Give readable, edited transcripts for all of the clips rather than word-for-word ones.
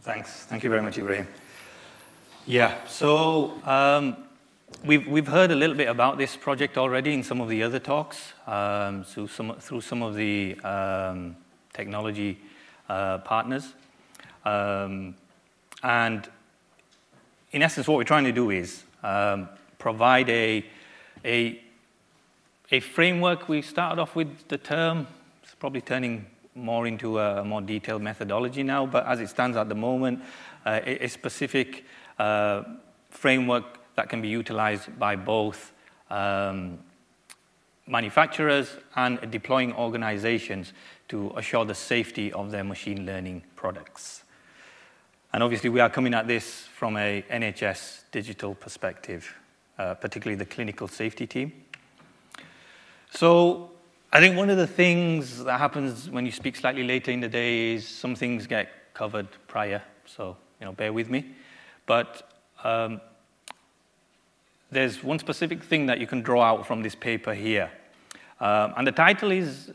Thanks. Thank you very much, Ibrahim. Yeah, so we've heard a little bit about this project already in some of the other talks, through some of the technology partners. And in essence, what we're trying to do is provide a framework. We started off with the term, it's probably turning more into a more detailed methodology now, but as it stands at the moment, a specific framework that can be utilized by both manufacturers and deploying organizations to assure the safety of their machine learning products. And obviously, we are coming at this from a NHS Digital perspective, particularly the clinical safety team. So I think one of the things that happens when you speak slightly later in the day is some things get covered prior, so bear with me. But there's one specific thing that you can draw out from this paper here. And the title is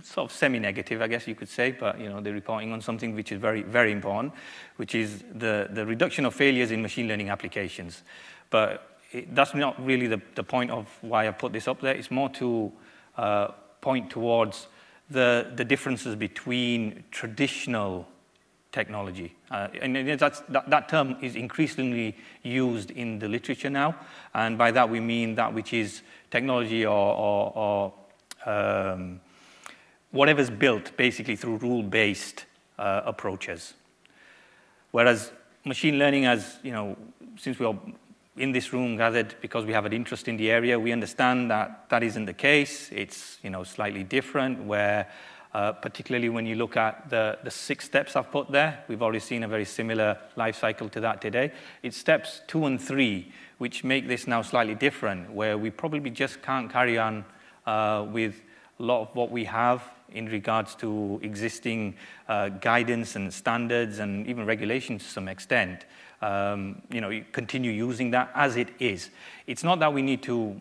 sort of semi-negative, I guess you could say, but they're reporting on something which is very, very important, which is the reduction of failures in machine learning applications. But that's not really the point of why I put this up there. It's more to point towards the differences between traditional technology. And that term is increasingly used in the literature now, and by that we mean that which is technology or whatever's built basically through rule-based approaches. Whereas machine learning, as since we are in this room gathered because we have an interest in the area, we understand that that isn't the case. It's slightly different, where particularly when you look at the 6 steps I've put there, we've already seen a very similar life cycle to that today. It's steps 2 and 3 which make this now slightly different, where we probably just can't carry on with a lot of what we have in regards to existing guidance and standards and even regulations to some extent. You continue using that as it is. It's not that we need to,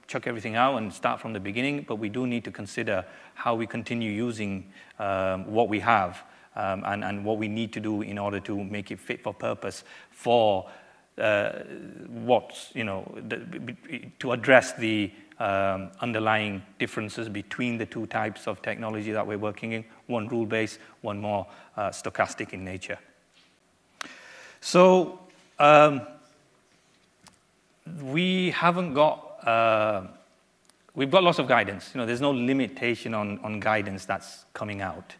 chuck everything out and start from the beginning, but we do need to consider how we continue using what we have and what we need to do in order to make it fit for purpose for to address the underlying differences between the 2 types of technology that we're working in, one rule-based, one more stochastic in nature. So we haven't got, we've got lots of guidance. There's no limitation on guidance that's coming out.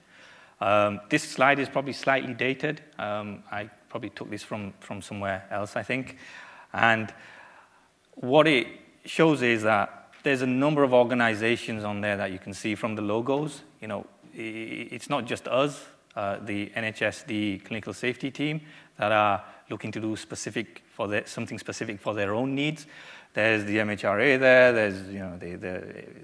This slide is probably slightly dated. I probably took this from somewhere else, I think. And what it shows is that there's a number of organizations on there that you can see from the logos. It's not just us, the NHS, the clinical safety team, that are looking to do something specific for their own needs. There's the MHRA there. There's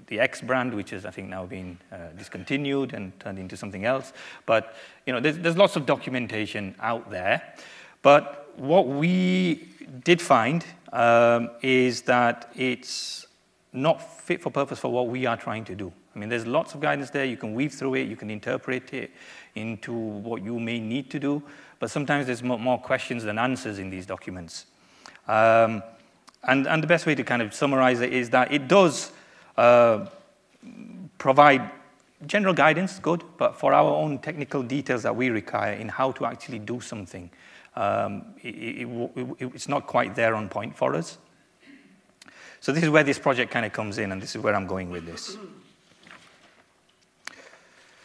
the X brand, which is I think now being discontinued and turned into something else. But there's lots of documentation out there. But what we did find is that it's not fit for purpose for what we are trying to do. I mean, there's lots of guidance there. You can weave through it. You can interpret it into what you may need to do. But sometimes there's more questions than answers in these documents. And the best way to kind of summarize it is that it does provide general guidance, good, but for our own technical details that we require in how to actually do something, it's not quite there on point for us. So this is where this project kind of comes in, and this is where I'm going with this.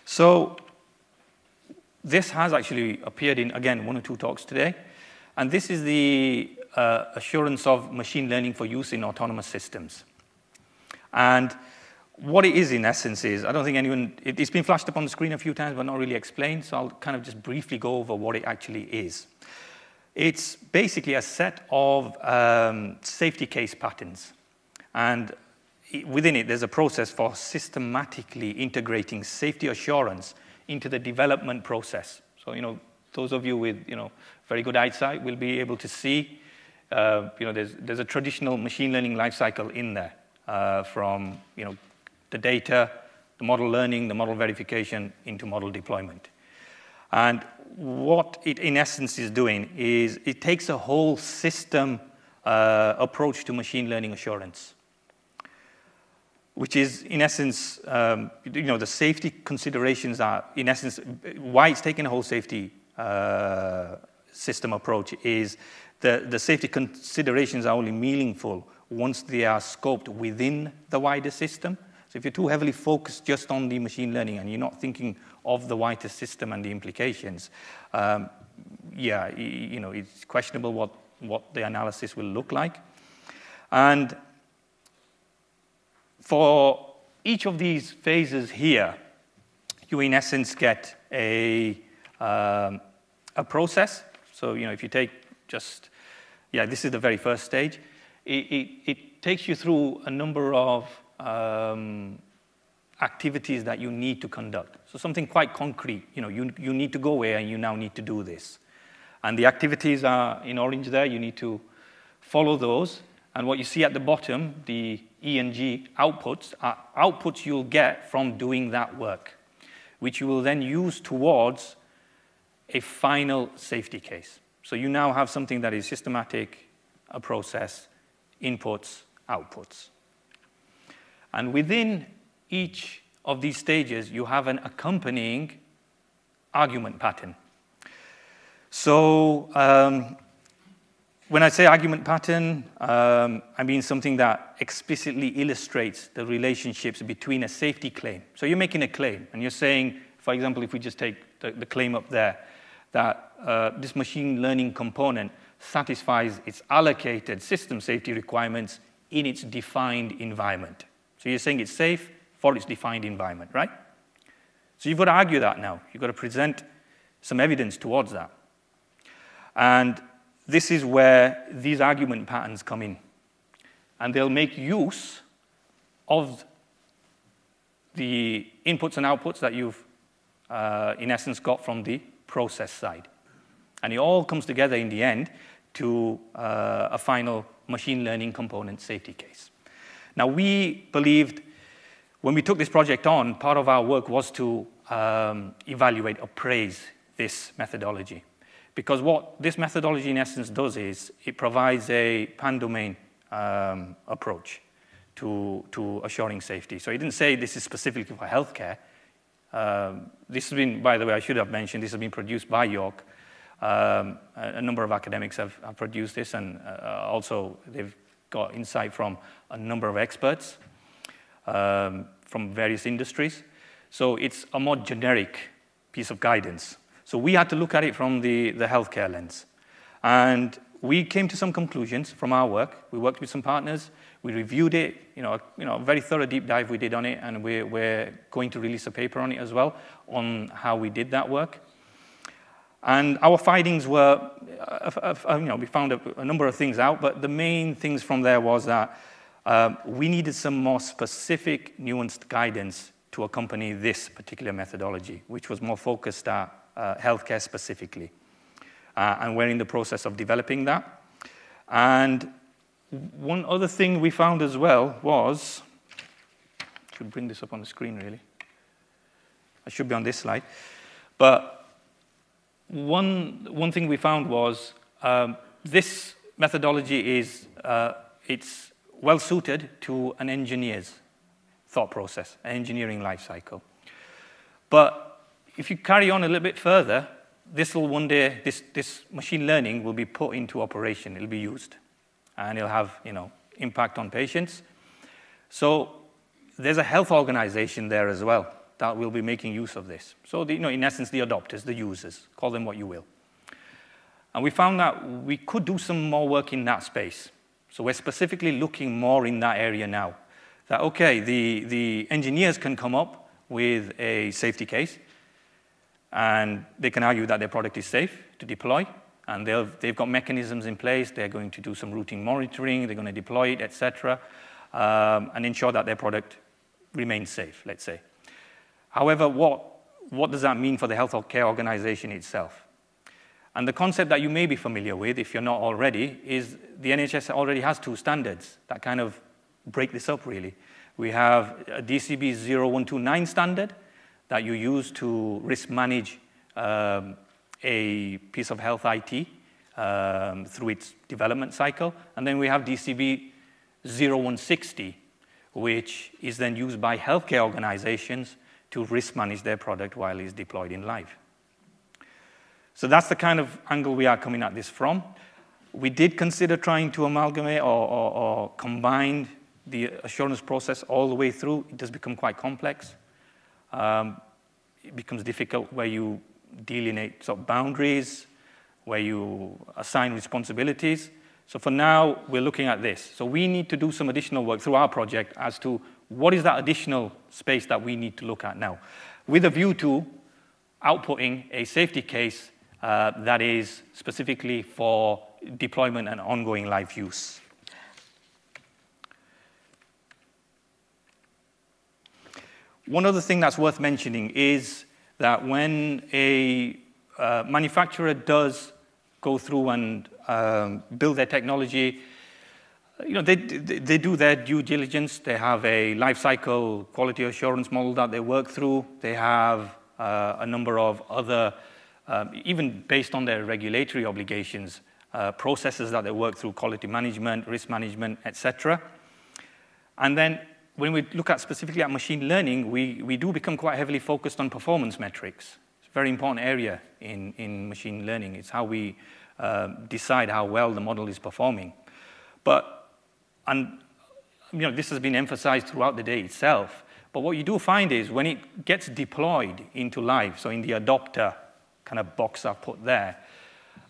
So this has actually appeared in, again, 1 or 2 talks today. And this is the assurance of machine learning for use in autonomous systems. And what it is, in essence, is, I don't think anyone, it's been flashed up on the screen a few times, but not really explained, so I'll kind of just briefly go over what it actually is. It's basically a set of safety case patterns. And within it, there's a process for systematically integrating safety assurance into the development process. So, those of you with, very good eyesight will be able to see, there's a traditional machine learning lifecycle in there from, the data, the model learning, the model verification into model deployment. And what it in essence is doing is it takes a whole system approach to machine learning assurance, which is in essence, the safety considerations are in essence, why it's taking a whole safety system approach is the safety considerations are only meaningful once they are scoped within the wider system. So if you're too heavily focused just on the machine learning and you're not thinking of the wider system and the implications, it's questionable what the analysis will look like. And for each of these phases here, you in essence get a process. So, if you take this is the very first stage. It takes you through a number of activities that you need to conduct. So something quite concrete, you need to go away and you now need to do this. And the activities are in orange there, you need to follow those. And what you see at the bottom, the E and G outputs, are outputs you'll get from doing that work, which you will then use towards a final safety case. So you now have something that is systematic, a process, inputs, outputs. And within each of these stages, you have an accompanying argument pattern. So when I say argument pattern, I mean something that explicitly illustrates the relationships between a safety claim. So you're making a claim, and you're saying, for example, if we just take the claim up there, that this machine learning component satisfies its allocated system safety requirements in its defined environment. So you're saying it's safe for its defined environment, right? So you've got to argue that now. You've got to present some evidence towards that. And this is where these argument patterns come in. And they'll make use of the inputs and outputs that you've, in essence, got from the process side. And it all comes together in the end to a final machine learning component safety case. Now, we believed when we took this project on, part of our work was to evaluate, appraise this methodology. Because what this methodology in essence does is it provides a pan-domain approach to assuring safety. So it didn't say this is specifically for healthcare. This has been, by the way, I should have mentioned, this has been produced by York. A number of academics have produced this, and also they've got insight from a number of experts from various industries. So it's a more generic piece of guidance. So we had to look at it from the healthcare lens. And we came to some conclusions from our work. We worked with some partners. We reviewed it, a very thorough deep dive we did on it, and we're going to release a paper on it as well, on how we did that work. And our findings were, we found a number of things out, but the main things from there was that we needed some more specific, nuanced guidance to accompany this particular methodology, which was more focused at healthcare specifically. And we're in the process of developing that. And one other thing we found as well was, I should bring this up on the screen really. I should be on this slide. But one thing we found was this methodology is, it's well suited to an engineer's thought process, an engineering life cycle. But if you carry on a little bit further, this will one day, this machine learning will be put into operation, it'll be used. And it'll have, impact on patients. So there's a health organization there as well that will be making use of this. So, in essence, the adopters, the users, call them what you will. And we found that we could do some more work in that space. So we're specifically looking more in that area now. That, okay, the engineers can come up with a safety case, and they can argue that their product is safe to deploy, and they've got mechanisms in place. They're going to do some routine monitoring. They're going to deploy it, et cetera, and ensure that their product remains safe, let's say. However, what does that mean for the healthcare organization itself? And the concept that you may be familiar with, if you're not already, is the NHS already has two standards that kind of break this up, really. We have a DCB 0129 standard that you use to risk manage a piece of health IT through its development cycle. And then we have DCB 0160, which is then used by healthcare organizations to risk manage their product while it's deployed in live. So that's the kind of angle we are coming at this from. We did consider trying to amalgamate or combine the assurance process all the way through. It does become quite complex. It becomes difficult where you delineate sort of boundaries, where you assign responsibilities. So for now, we're looking at this. So we need to do some additional work through our project as to what is that additional space that we need to look at now, with a view to outputting a safety case that is specifically for deployment and ongoing live use. One other thing that's worth mentioning is that when a manufacturer does go through and build their technology, they do their due diligence. They have a life cycle quality assurance model that they work through. They have a number of other, even based on their regulatory obligations, processes that they work through, quality management, risk management, etc. And then when we look at specifically at machine learning, we do become quite heavily focused on performance metrics. It's a very important area in machine learning. It's how we decide how well the model is performing. And this has been emphasized throughout the day itself. But what you do find is when it gets deployed into live, so in the adopter kind of box I've put there,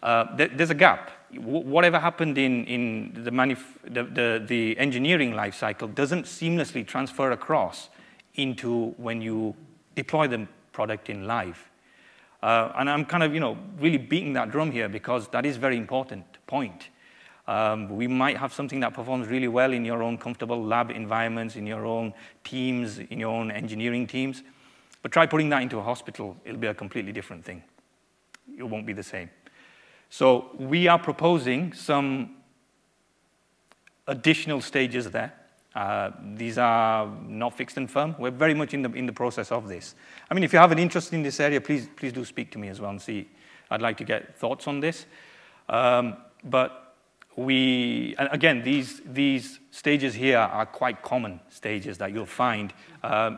there's a gap. Whatever happened in the engineering life cycle doesn't seamlessly transfer across into when you deploy the product in live. And I'm kind of really beating that drum here because that is a very important point. We might have something that performs really well in your own comfortable lab environments, in your own teams, in your own engineering teams. But try putting that into a hospital, it'll be a completely different thing. It won't be the same. So we are proposing some additional stages there. These are not fixed and firm. We're very much in the process of this. I mean, if you have an interest in this area, please do speak to me as well and see. I'd like to get thoughts on this. But again, these stages here are quite common stages that you'll find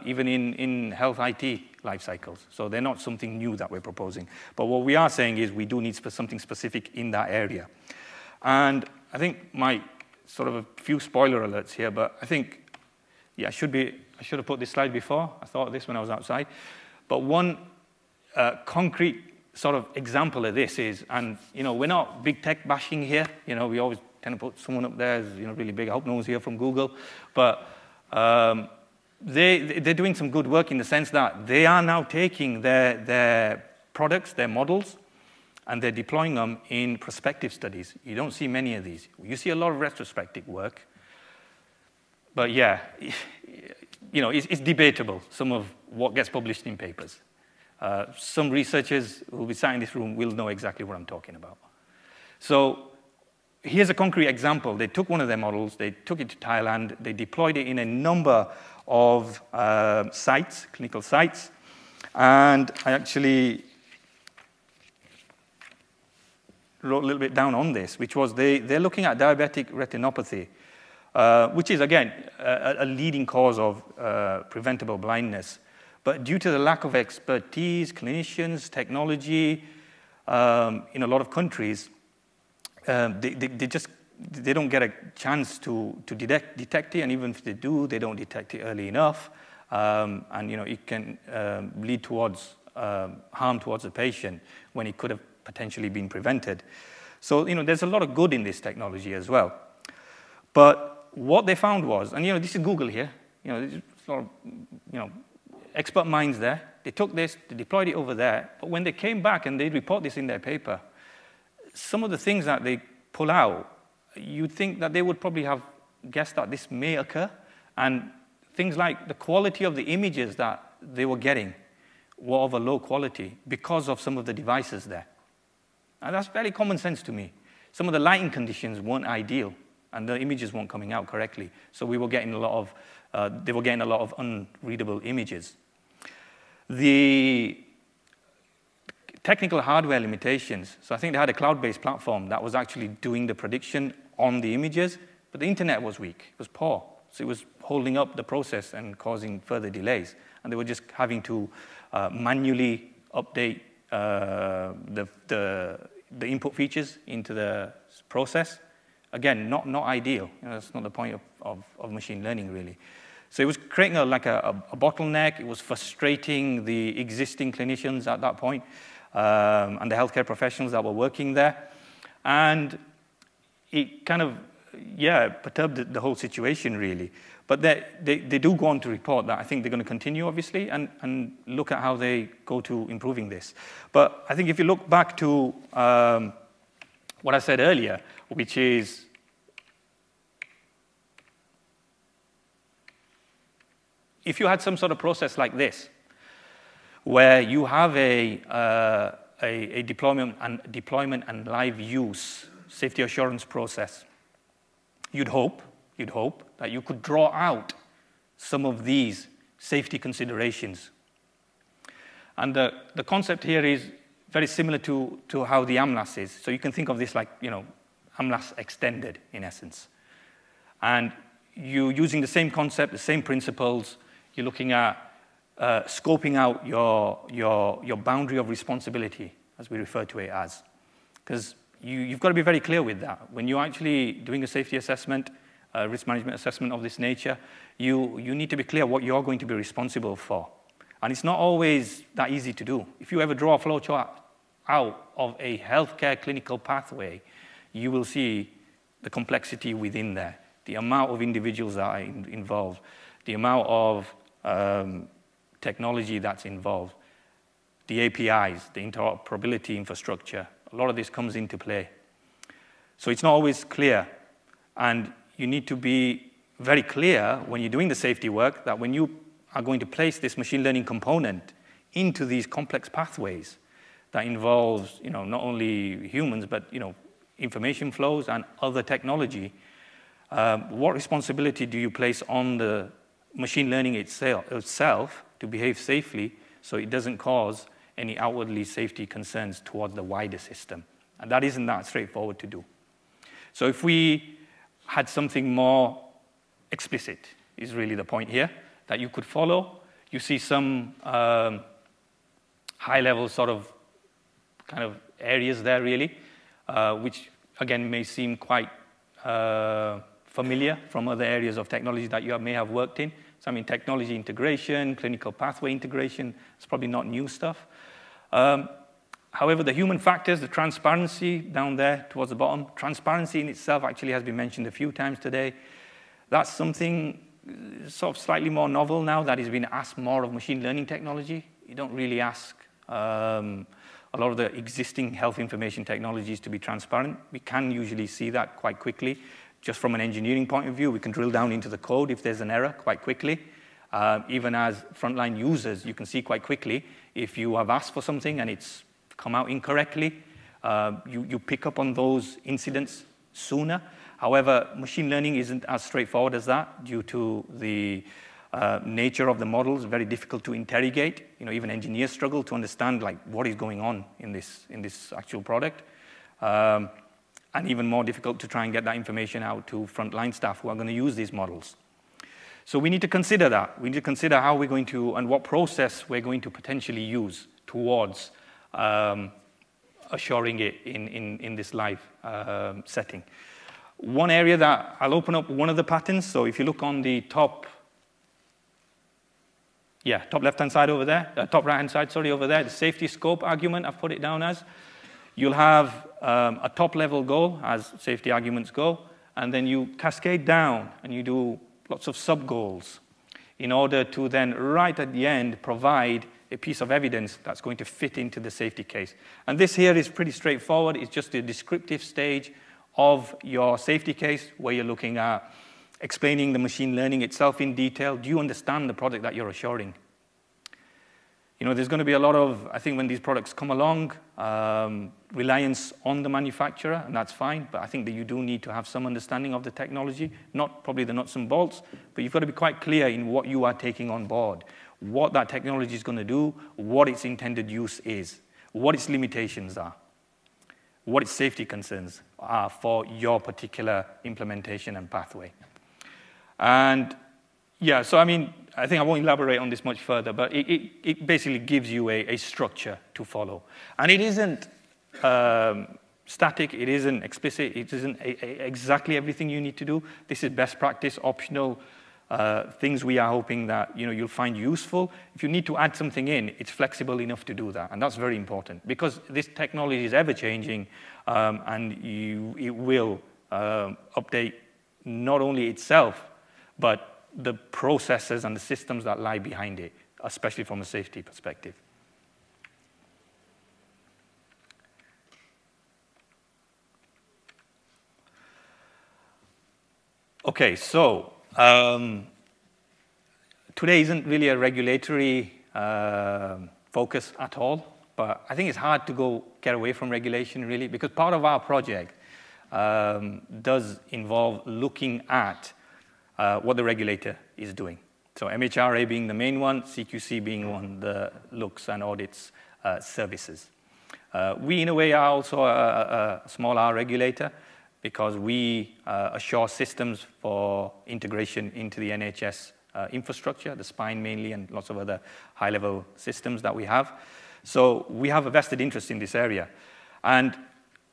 even in health IT life cycles. So they're not something new that we're proposing. But what we are saying is we do need something specific in that area. And I think my sort of a few spoiler alerts here, but I think, yeah, I should have put this slide before. I thought of this when I was outside. But one concrete sort of example of this is, and we're not big tech bashing here. We always tend to put someone up there as really big. I hope no one's here from Google, but they're doing some good work in the sense that they are now taking their products, their models, and they're deploying them in prospective studies. You don't see many of these. You see a lot of retrospective work, but yeah, it's debatable, some of what gets published in papers. Some researchers who will be sat in this room will know exactly what I'm talking about. So here's a concrete example. They took one of their models, they took it to Thailand, they deployed it in a number of sites, clinical sites, and I actually wrote a little bit down on this, which was they're looking at diabetic retinopathy, which is, again, a leading cause of preventable blindness. But due to the lack of expertise, clinicians, technology, in a lot of countries, they don't get a chance to detect it, and even if they do, they don't detect it early enough, and it can lead towards harm towards the patient when it could have potentially been prevented. So there's a lot of good in this technology as well. But what they found was, and this is Google here, there's a lot of expert minds there. They took this, they deployed it over there, but when they came back and they report this in their paper, some of the things that they pull out, you'd think that they would probably have guessed that this may occur, and things like the quality of the images that they were getting were of a low quality because of some of the devices there. And that's fairly common sense to me. Some of the lighting conditions weren't ideal, and the images weren't coming out correctly, so they were getting a lot of unreadable images. The technical hardware limitations. So I think they had a cloud-based platform that was actually doing the prediction on the images, but the internet was weak, it was poor. So it was holding up the process and causing further delays. And they were just having to manually update the input features into the process. Again, not ideal. That's not the point of machine learning, really. So it was creating a bottleneck. It was frustrating the existing clinicians at that point, and the healthcare professionals that were working there. And it kind of, perturbed the whole situation, really. But they do go on to report that I think they're going to continue, obviously, and look at how they go to improving this. But I think if you look back to what I said earlier, which is if you had some sort of process like this, where you have a deployment and live use safety assurance process, you'd hope that you could draw out some of these safety considerations. And the concept here is very similar to how the AMLAS is. So you can think of this like, AMLAS extended, in essence. And you're using the same concept, the same principles. You're looking at scoping out your boundary of responsibility, as we refer to it as. Because you've got to be very clear with that. When you're actually doing a safety assessment, risk management assessment of this nature, you need to be clear what you're going to be responsible for. And it's not always that easy to do. If you ever draw a flowchart out of a healthcare clinical pathway, you will see the complexity within there, the amount of individuals that are involved, the amount of technology that's involved, the APIs, the interoperability infrastructure. A lot of this comes into play. So it's not always clear. And you need to be very clear when you're doing the safety work that when you are going to place this machine learning component into these complex pathways that involves, not only humans, but, information flows and other technology, what responsibility do you place on the machine learning itself to behave safely so it doesn't cause any outwardly safety concerns towards the wider system? And that isn't that straightforward to do. So if we had something more explicit, is really the point here, that you could follow. You see some high-level sort of kind of areas there, really, which, again, may seem quite familiar from other areas of technology that you may have worked in. So, technology integration, clinical pathway integration, it's probably not new stuff. However, the human factors, the transparency down there towards the bottom, transparency in itself actually has been mentioned a few times today. That's something sort of slightly more novel now that is being asked more of machine learning technology. You don't really ask a lot of the existing health information technologies to be transparent. We can usually see that quite quickly. Just from an engineering point of view, we can drill down into the code if there's an error quite quickly. Even as frontline users, you can see quite quickly if you have asked for something and it's come out incorrectly. You pick up on those incidents sooner. However, machine learning isn't as straightforward as that due to the nature of the models, very difficult to interrogate. Even engineers struggle to understand what is going on in this actual product. And even more difficult to try and get that information out to frontline staff who are going to use these models. So we need to consider that. We need to consider how we're going to, and what process we're going to potentially use towards assuring it in this live setting. One area that I'll open up one of the patterns. So if you look on the top left-hand side over there, top right-hand side, sorry, over there, the safety scope argument, I've put it down as. You'll have a top-level goal, as safety arguments go, and then you cascade down and you do lots of sub-goals in order to then, right at the end, provide a piece of evidence that's going to fit into the safety case. And this here is pretty straightforward. It's just a descriptive stage of your safety case where you're looking at explaining the machine learning itself in detail. Do you understand the product that you're assuring? There's going to be a lot of, I think when these products come along, reliance on the manufacturer, and that's fine, but I think that you do need to have some understanding of the technology, not probably the nuts and bolts, but you've got to be quite clear in what you are taking on board, what that technology is going to do, what its intended use is, what its limitations are, what its safety concerns are for your particular implementation and pathway. And yeah, so I mean, I think I won't elaborate on this much further, but it basically gives you a structure to follow. And it isn't static, it isn't explicit, it isn't exactly everything you need to do. This is best practice, optional things we are hoping that you'll find useful. If you need to add something in, it's flexible enough to do that, and that's very important because this technology is ever changing, and it will update not only itself, but the processes and the systems that lie behind it, especially from a safety perspective. Okay, so today isn't really a regulatory focus at all, but I think it's hard to get away from regulation really, because part of our project does involve looking at what the regulator is doing. So MHRA being the main one, CQC being one that looks and audits services. We, in a way, are also a small R regulator because we assure systems for integration into the NHS infrastructure, the spine mainly, and lots of other high-level systems that we have. So we have a vested interest in this area. And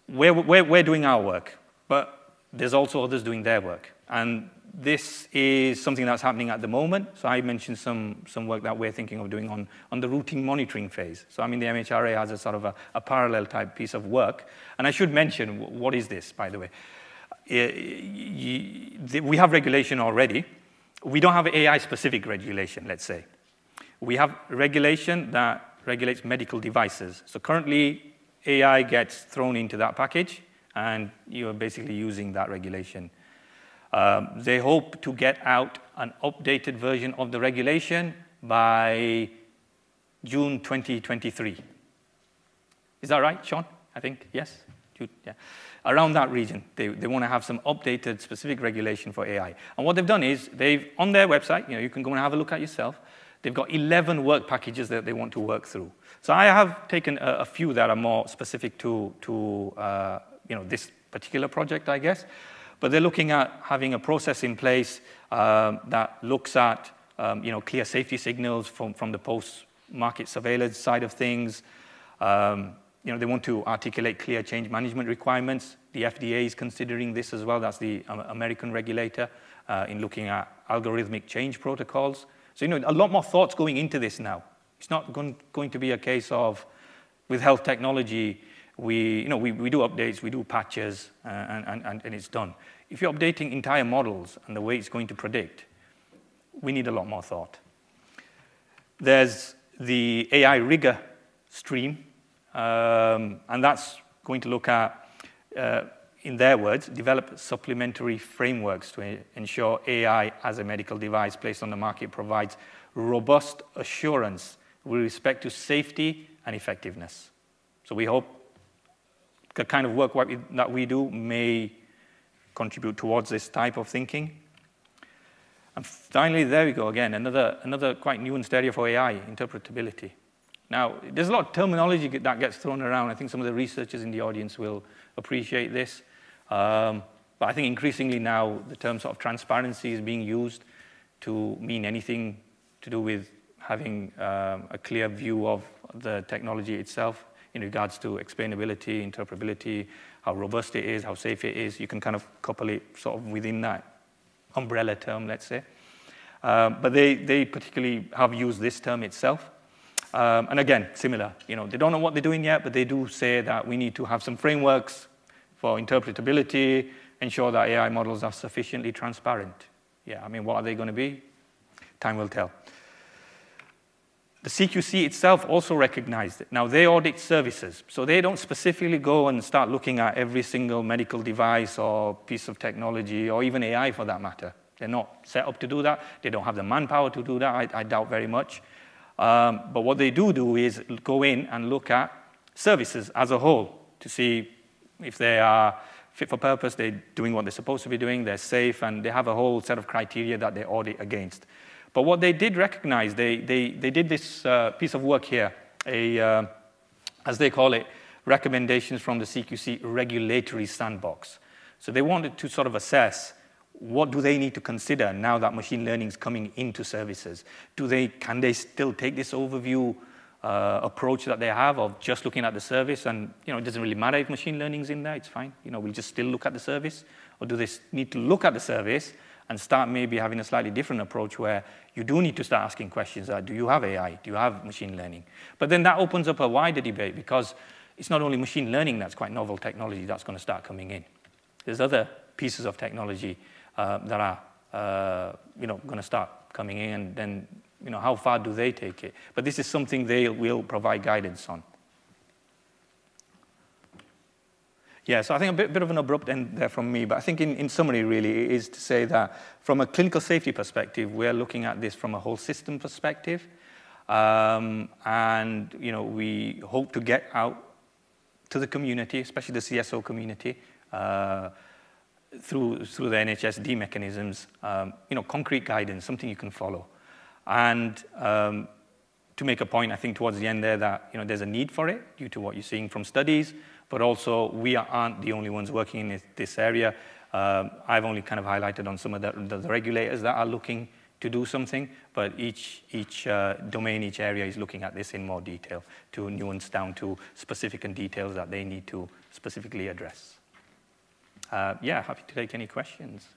we're doing our work, but there's also others doing their work. And this is something that's happening at the moment. So I mentioned some work that we're thinking of doing on the routing monitoring phase. So I mean, the MHRA has a sort of a parallel type piece of work. And I should mention, what is this, by the way? We have regulation already. We don't have AI-specific regulation, let's say. We have regulation that regulates medical devices. So currently, AI gets thrown into that package, and you are basically using that regulation. They hope to get out an updated version of the regulation by June 2023. Is that right, Sean? I think, yes? June, yeah. Around that region, they want to have some updated specific regulation for AI. And what they've done is, on their website, you can go and have a look at yourself, they've got 11 work packages that they want to work through. So I have taken a few that are more specific to this particular project, I guess. But they're looking at having a process in place that looks at clear safety signals from the post-market surveillance side of things. They want to articulate clear change management requirements. The FDA is considering this as well. That's the American regulator in looking at algorithmic change protocols. So a lot more thoughts going into this now. It's not going to be a case of, with health technology, we do updates, we do patches, and it's done. If you're updating entire models and the way it's going to predict, we need a lot more thought. There's the AI rigor stream, and that's going to look at, in their words, develop supplementary frameworks to ensure AI as a medical device placed on the market provides robust assurance with respect to safety and effectiveness. So we hope the kind of work that we do may contribute towards this type of thinking. And finally, there we go again, another quite nuanced area for AI, interpretability. Now, there's a lot of terminology that gets thrown around. I think some of the researchers in the audience will appreciate this. But I think increasingly now, the term sort of transparency is being used to mean anything to do with having a clear view of the technology itself in regards to explainability, interpretability, how robust it is, how safe it is. You can kind of couple it sort of within that umbrella term, let's say. But they particularly have used this term itself. And again, similar. They don't know what they're doing yet, but they do say that we need to have some frameworks for interpretability, ensure that AI models are sufficiently transparent. Yeah, I mean, what are they going to be? Time will tell. The CQC itself also recognized it. Now, they audit services, so they don't specifically go and start looking at every single medical device or piece of technology, or even AI for that matter. They're not set up to do that. They don't have the manpower to do that, I doubt very much. But what they do is go in and look at services as a whole to see if they are fit for purpose, they're doing what they're supposed to be doing, they're safe, and they have a whole set of criteria that they audit against. But what they did recognize, they did this piece of work here, a as they call it, recommendations from the CQC regulatory sandbox. So they wanted to sort of assess what do they need to consider now that machine learning is coming into services. Can they still take this overview approach that they have of just looking at the service and, it doesn't really matter if machine learning is in there, it's fine. We'll just still look at the service. Or do they need to look at the service and start maybe having a slightly different approach where you do need to start asking questions like, do you have AI? Do you have machine learning? But then that opens up a wider debate because it's not only machine learning that's quite novel technology that's going to start coming in. There's other pieces of technology that are going to start coming in, and then how far do they take it? But this is something they will provide guidance on. Yeah, so I think a bit of an abrupt end there from me, but I think in summary, really, it is to say that from a clinical safety perspective, we're looking at this from a whole system perspective, and we hope to get out to the community, especially the CSO community, through the NHSD mechanisms, concrete guidance, something you can follow. And to make a point, I think towards the end there that there's a need for it due to what you're seeing from studies, but also we aren't the only ones working in this area. I've only kind of highlighted on some of the regulators that are looking to do something, but each domain, each area is looking at this in more detail to nuance down to specific and details that they need to specifically address. Yeah, happy to take any questions.